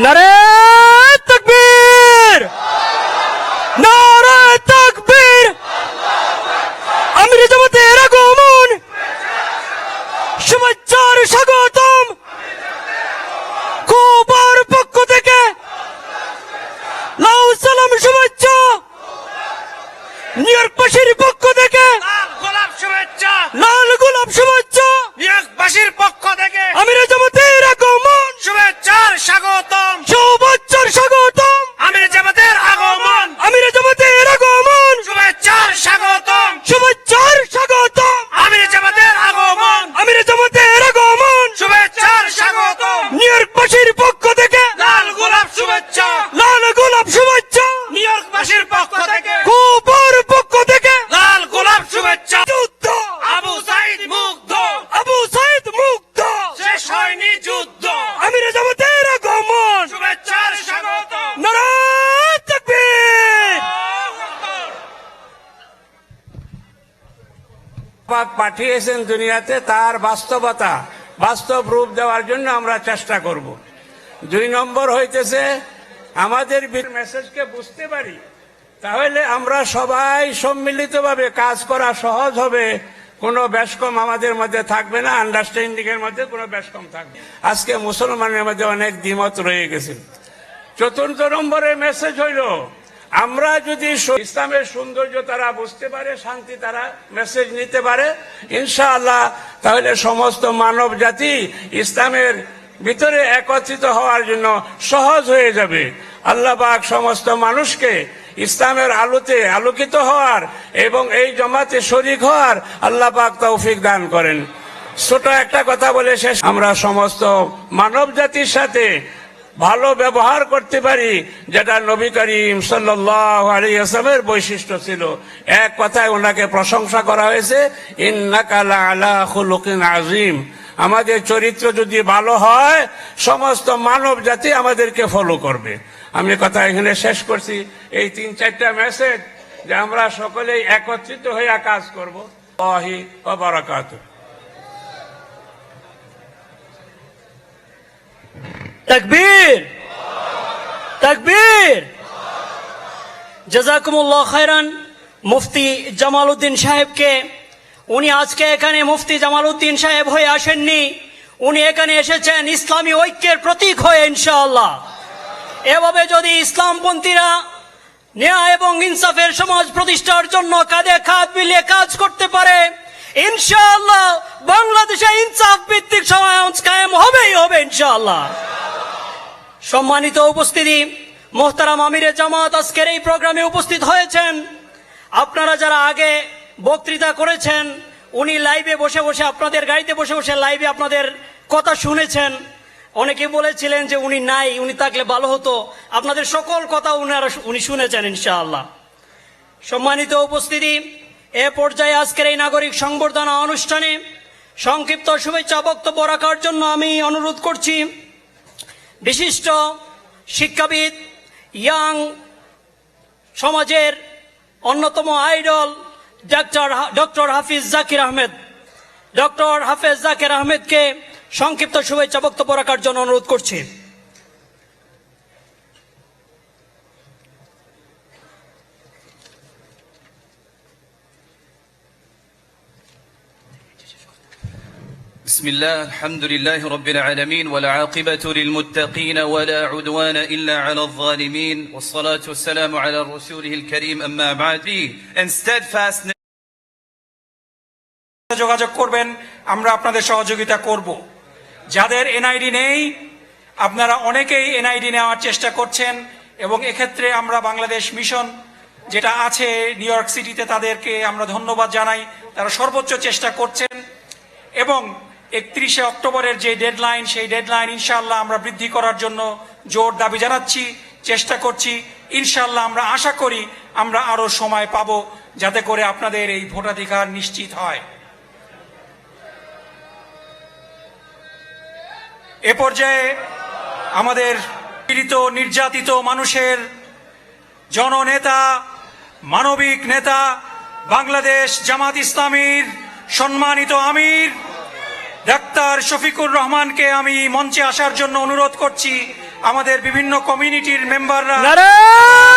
নারে তাকবীর, নারে তাকবীর, আমির জামাতের আগমন, শুভেচ্ছার স্বাগতম, কুবার পক্ষ থেকে লাউ সালাম শুভেচ্ছা, নিউ ইয়র্কবাসীর পক্ষ থেকে গোলাপ শুভেচ্ছা, লাল গোলাপ শুভেচ্ছা, নিউ ইয়র্কবাসীর পক্ষ থেকে আমির জামাতের আগমন, শুভেচ্ছার স্বাগতম, শুভেচ্ছার স্বাগতম, আমির জামাতের আগমন, আমির জামাতের আগমন, শুভেচ্ছার স্বাগতম, শুভেচ্ছার স্বাগতম, আমির জামাতের আগমন, আমির জামাতের আগমন, শুভেচ্ছার স্বাগতম, নিউ ইয়র্কবাসীর পক্ষ থেকে লাল গোলাপ শুভেচ্ছা, লাল গোলাপ শুভেচ্ছা, নিউ ইয়র্কবাসীর পক্ষ থেকে কুবার পক্ষ থেকে লাল গোলাপ শুভেচ্ছা। যুদ্ধ, আবু সাইদ মুগ্ধ, আবু সাইদ মুগ্ধ, শেষ হয়নি যুদ্ধ, আমির জামাতের আগমন, শুভেচ্ছার স্বাগতম। নারে তাকবীর। পাক পাঠিয়েছেন দুনিয়াতে তার বাস্তবতা বাস্তব রূপ দেওয়ার জন্য আমরা চেষ্টা করব। 2 নম্বর হইতেছে আমাদের মেসেজকে বুঝতে পারি, তাহলে আমরা সবাই সম্মিলিতভাবে কাজ করা সহজ হবে, কোনো ব্যাসকম আমাদের মধ্যে থাকবে না, আন্ডারস্ট্যান্ডিং এর মধ্যে কোনো ব্যাসকম থাকবে। আজকে মুসলমানের মধ্যে অনেক দ্বিমত রয়ে গেছে। 4 নম্বরের মেসেজ হইল আমরা যদি ইসলামের সৌন্দর্য তারা বুঝতে পারে, শান্তি তারা মেসেজ নিতে পারে, ইনশাআল্লাহ তাহলে সমস্ত মানব জাতি ইসলামের ভিতরে একত্রিত হওয়ার জন্য সহজ হয়ে যাবে। আল্লাহ পাক সমস্ত মানুষকে ইসলামের আলোতে আলোকিত হওয়ার এবং এই জমাতে শরীক হওয়ার আল্লাহ পাক তৌফিক দান করেন। ছোট একটা কথা বলে শেষ, আমরা সমস্ত মানব জাতির সাথে ভালো ব্যবহার করতে পারি, যেটা নবী করিম সাল্লাল্লাহু আলাইহি ওয়াসাল্লামের বৈশিষ্ট্য ছিল। এক কথায় ওনাকে প্রশংসা করা হয়েছে, ইন্নাকা লাআলা খুলুকিন আযীম। আমাদের চরিত্র যদি ভালো হয় সমস্ত মানব জাতি আমাদেরকে ফলো করবে। আমি কথা এখানে শেষ করছি। এই 3-4টা মেসেজ যে আমরা সকলেই একত্রিত হয়ে কাজ করব। আল্লাহি ওয়া বারাকাতুহু। তাকবীর, তাকবীর। জাযাকুমুল্লাহ খায়রান মুফতি জামাল উদ্দিন সাহেবকে। উনি আজকে এখানে মুফতি জামাল উদ্দিন সাহেব হয়ে আসেননি, উনি এখানে এসেছেন ইসলামী ঐক্যের প্রতীক হয়ে। ইনশাআল্লাহ এভাবে যদি ইসলামপন্থীরা ন্যায় এবং ইনসাফের সমাজ প্রতিষ্ঠার জন্য কাঁধে কাঁধ মিলিয়ে কাজ করতে পারে, ইনশাআল্লাহ বাংলাদেশে ইনসাফ ভিত্তিক সমাজ কায়েম হবেই হবে ইনশাআল্লাহ। সম্মানিত উপস্থিতি, মোহতারাম আমিরে জামাত আজকের এই প্রোগ্রামে উপস্থিত হয়েছেন। আপনারা যারা আগে বক্তৃতা করেছেন, উনি লাইভে বসে বসে, আপনাদের গাড়িতে বসে বসে লাইভে আপনাদের কথা শুনেছেন। অনেকে বলেছিলেন যে উনি নাই, উনি থাকলে ভালো হতো। আপনাদের সকল কথা উনি শুনেছেন ইনশাআল্লাহ। সম্মানিত উপস্থিতি, এ পর্যায়ে আজকের এই নাগরিক সংবর্ধনা অনুষ্ঠানে সংক্ষিপ্ত শুভেচ্ছা বক্তব্য রাখার জন্য আমি অনুরোধ করছি বিশিষ্ট শিক্ষাবিদ, ইয়াং সমাজের অন্যতম আইডল ডক্টর হাফিজ জাকির আহমেদ। ডক্টর হাফেজ জাকির আহমেদকে সংক্ষিপ্ত শুভেচ্ছা বক্তব্য রাখার জন্য অনুরোধ করছি। بسم الله الحمد لله رب العالمين والعاقبة للمتقين ولا عدوان إلا على الظالمين والصلاة والسلام على رسوله الكريم أما بعد and steadfastness যোগাযোগ করবেন, আমরা আপনাদের সহযোগিতা করব। যাদের এনআইডি নেই, আপনারা অনেকেই এনআইডি নেওয়ার চেষ্টা করছেন এবং এক্ষেত্রে আমরা বাংলাদেশ মিশন যেটা আছে নিউ ইয়র্ক সিটিতে, তাদেরকে আমরা ধন্যবাদ জানাই। তারা সর্বোচ্চ চেষ্টা করছেন এবং 31শে অক্টোবরের যে ডেডলাইন, সেই ডেডলাইন ইনশাআল্লাহ আমরা বৃদ্ধি করার জন্য জোর দাবি জানাচ্ছি, চেষ্টা করছি। ইনশাআল্লাহ আমরা আশা করি আমরা আরো সময় পাবো যাতে করে আপনাদের এই ভোটাধিকার নিশ্চিত হয়। এ পর্যায়ে আমাদের পীড়িত নির্যাতিত মানুষের জননেতা, মানবিক নেতা, বাংলাদেশ জামাত ইসলামীর সম্মানিত আমির ডাক্তার ব্রাদার শফিকুর রহমানকে আমি মঞ্চে আসার জন্য অনুরোধ করছি। আমাদের বিভিন্ন কমিউনিটির মেম্বাররা নারায়ণ